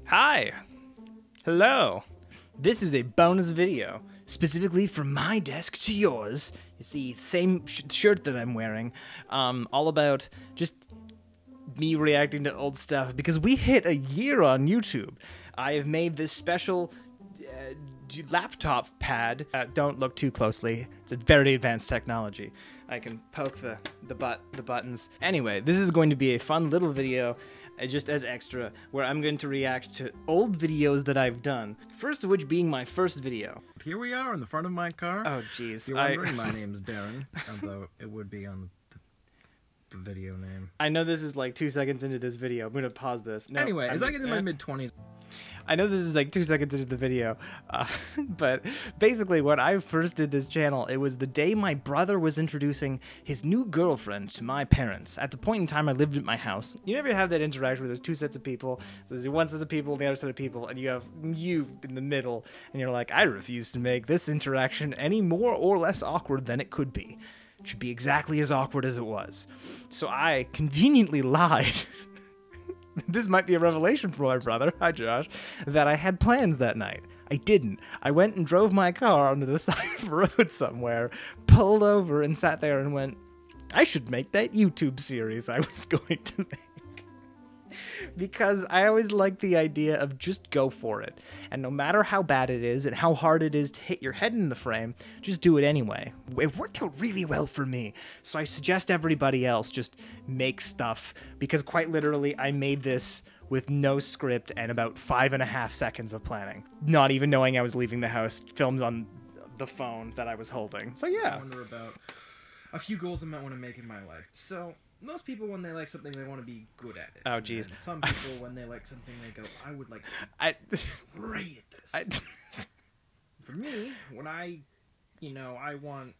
Hi! Hello! This is a bonus video, specifically from my desk to yours. You see, same shirt that I'm wearing, all about just me reacting to old stuff, because we hit a year on YouTube. I have made this special laptop pad. Don't look too closely. It's a very advanced technology. I can poke the buttons. Anyway, this is going to be a fun little video, just as extra, where I'm going to react to old videos that I've done. First of which being my first video. Here we are in the front of my car. Oh, jeez. You're wondering, my name's Deron, although it would be on the video name. I know this is like 2 seconds into this video. I'm going to pause this. No, anyway, as I get in my mid-20s... I know this is like 2 seconds into the video, but basically when I first did this channel, it was the day my brother was introducing his new girlfriend to my parents. At the point in time I lived at my house. You never have that interaction where there's two sets of people, so there's one set of people and the other set of people, and you have you in the middle, and you're like, I refuse to make this interaction any more or less awkward than it could be. It should be exactly as awkward as it was. So I conveniently lied. This might be a revelation for my brother, hi Josh, that I had plans that night. I didn't. I went and drove my car onto the side of the road somewhere, pulled over and sat there and went, I should make that YouTube series I was going to make. Because I always like the idea of just go for it. And no matter how bad it is and how hard it is to hit your head in the frame, just do it anyway. It worked out really well for me. So I suggest everybody else just make stuff, because quite literally I made this with no script and about 5.5 seconds of planning. Not even knowing I was leaving the house, filmed on the phone that I was holding. So yeah. I wonder about a few goals I might want to make in my life. So... most people, when they like something, they want to be good at it. Oh, jeez. Some people, when they like something, they go, I would like to be great at this. For me, when I want...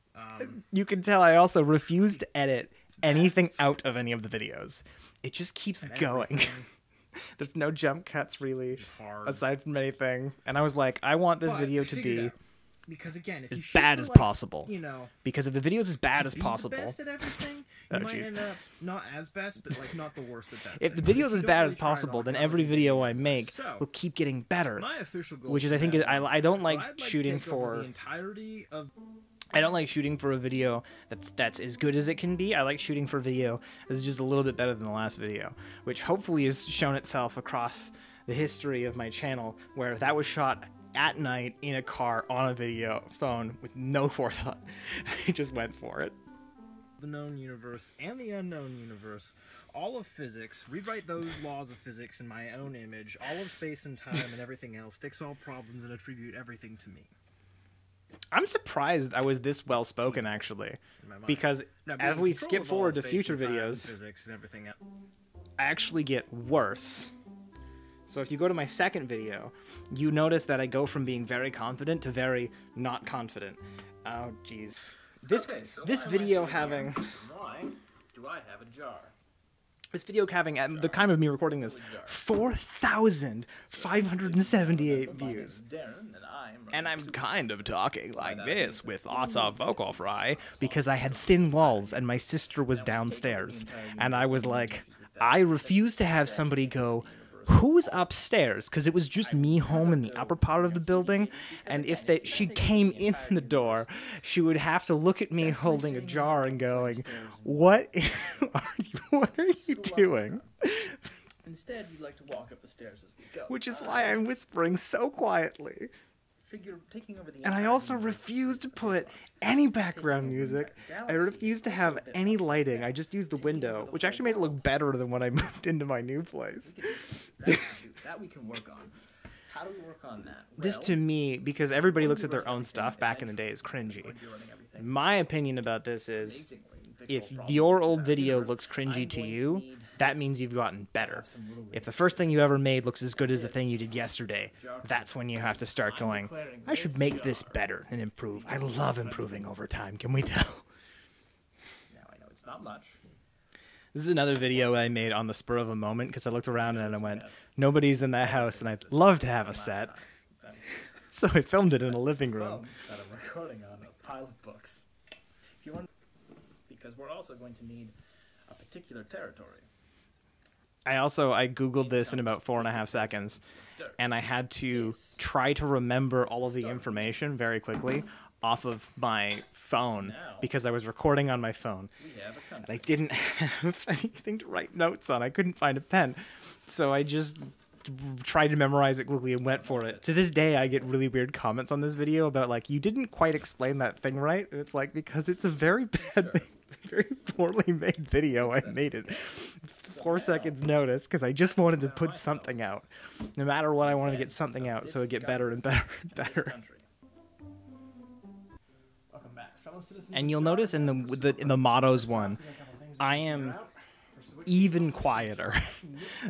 you can tell I also refuse to edit anything out of any of the videos. It just keeps going. There's no jump cuts, really, aside from anything. And I was like, I want this video to be... because again, if as you bad as possible, because if the video's as bad as possible, the best at everything, you might end up not as best, but like not the worst at that. If the video's as bad as possible, then every video I make will keep getting better. My official goal, which is, I think, I don't like shooting for the entirety of. I don't like shooting for a video that's as good as it can be. I like shooting for a video that's just a little bit better than the last video, which hopefully has shown itself across the history of my channel, where that was shot at night in a car on a video phone with no forethought. I just went for it. The known universe and the unknown universe, all of physics, rewrite those laws of physics in my own image, all of space and time and everything else, fix all problems and attribute everything to me. I'm surprised I was this well spoken, actually, because as we skip forward to future videos, physics and everything else, I actually get worse. So if you go to my second video, you notice that I go from being very confident to very not confident. Oh, jeez. This video having... why do I have a jar? This video having, at the time of me recording this, 4,578 views. And I'm kind of talking like this with lots of vocal fry because I had thin walls and my sister was downstairs. And I was like, I refuse to have somebody go, who's upstairs? Because it was just me home in the upper part of the building, and if she came in the door, she would have to look at me holding a jar and going, what are you doing? Instead, you'd like to walk up the stairs as we go. Which is why I'm whispering so quietly. And I also refuse to put any background music. I refuse to have any lighting. I just used the window, which actually made it look better than when I moved into my new place. That we can work on. How do we work on that? This, to me, because everybody looks at their own stuff back in the day, is cringy. My opinion about this is, if your old video looks cringy to you, that means you've gotten better. If the first thing you ever made looks as good as the thing you did yesterday, that's when you have to start going, I should make this better and improve. I love improving over time, can we tell? Now I know it's not much. This is another video I made on the spur of a moment because I looked around and I went, nobody's in that house and I'd love to have a set. So I filmed it in a living room. That I'm recording on a pile of books. If you want, because we're also going to need a particular territory. I Googled this in about 4.5 seconds, and I had to try to remember all of the information very quickly off of my phone because I was recording on my phone. And I didn't have anything to write notes on. I couldn't find a pen. So I just tried to memorize it quickly and went for it. To this day, I get really weird comments on this video about, like, you didn't quite explain that thing right. And it's like, because it's a very bad, very poorly made video. I made it 4 seconds notice because I just wanted to put something out. No matter what, I wanted to get something out so it'd get better and better and better. And you'll notice in the mottos one, I am even quieter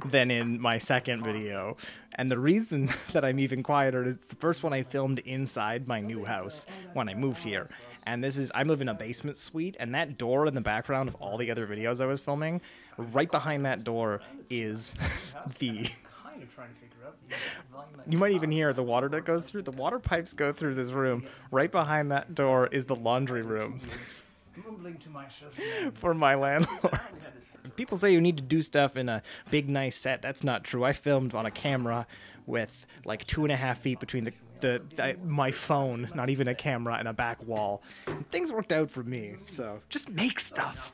than in my second video. And the reason that I'm even quieter is the first one I filmed inside my new house when I moved here. And I live in a basement suite, and that door in the background of all the other videos I was filming, right behind that door is the... You might even hear the water that goes through. The water pipes go through this room. Right behind that door is the laundry room for my landlords. People say you need to do stuff in a big, nice set. That's not true. I filmed on a camera with like 2.5 feet between my phone, not even a camera, and a back wall. And things worked out for me. So just make stuff.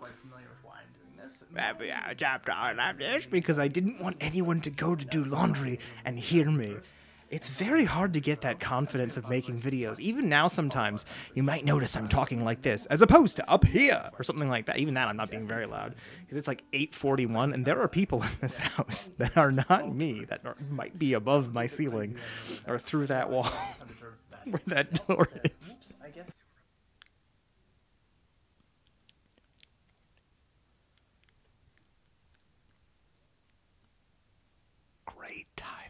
Because I didn't want anyone to go to do laundry and hear me. It's very hard to get that confidence of making videos. Even now sometimes, you might notice I'm talking like this, as opposed to up here, or something like that. Even that, I'm not being very loud. Because it's like 8:41, and there are people in this house that are not me, that might be above my ceiling, or through that wall, where that door is. Great timing.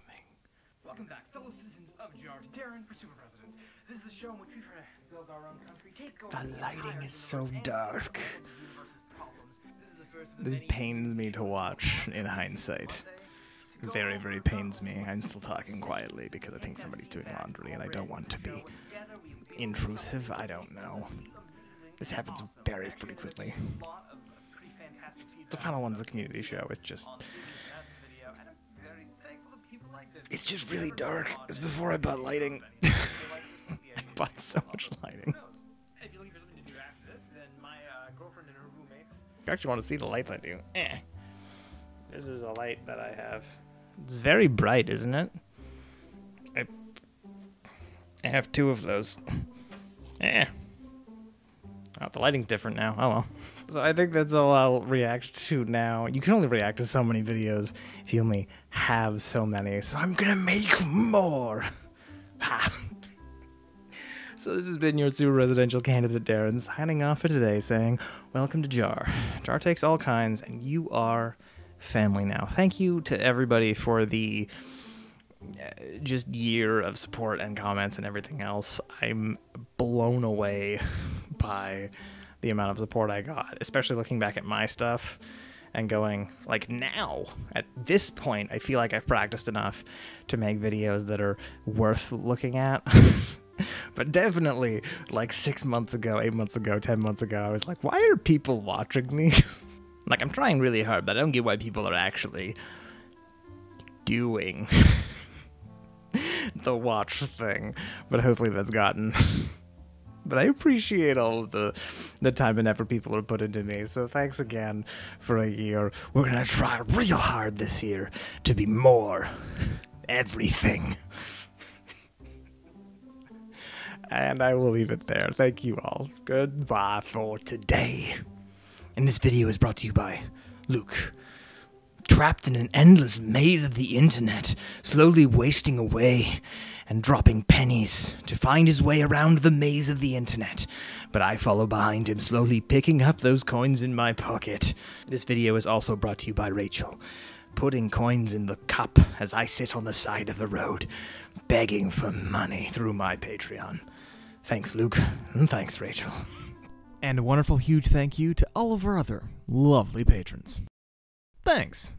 Welcome back, fellow citizens of Jar, to Deron for Super President. This is the show in which we try to build our own country, take over the lighting is so dark. This This pains me to watch in hindsight. Very, very pains me. I'm still talking quietly because I think somebody's doing laundry and I don't want to be intrusive. I don't know. This happens very frequently. The final one's the community show. It's just really dark. It's before I bought lighting. I bought so much lighting. You actually want to see the lights I do. This is a light that I have. It's very bright, isn't it? I have 2 of those. Oh, the lighting's different now. Oh well. So I think that's all I'll react to now. You can only react to so many videos if you only have so many. So I'm gonna make more. Ha. So this has been your super residential candidate Deron signing off for today, saying, welcome to Jar. Jar takes all kinds, and you are family now. Thank you to everybody for the just year of support and comments and everything else. I'm blown away by the amount of support I got, especially looking back at my stuff and going, like, now, at this point, I feel like I've practiced enough to make videos that are worth looking at. But definitely, like 6 months ago, 8 months ago, 10 months ago, I was like, why are people watching these? Like, I'm trying really hard, but I don't get why people are actually doing the watch thing. But hopefully that's gotten... But I appreciate all of the time and effort people are put into me, so thanks again for a year. We're gonna try real hard this year to be more everything. And I will leave it there. Thank you all. Goodbye for today. And this video is brought to you by Luke. Trapped in an endless maze of the internet, slowly wasting away and dropping pennies to find his way around the maze of the internet. But I follow behind him, slowly picking up those coins in my pocket. This video is also brought to you by Rachel, putting coins in the cup as I sit on the side of the road, begging for money through my Patreon. Thanks, Luke, and thanks, Rachel. And a wonderful huge thank you to all of our other lovely patrons. Thanks.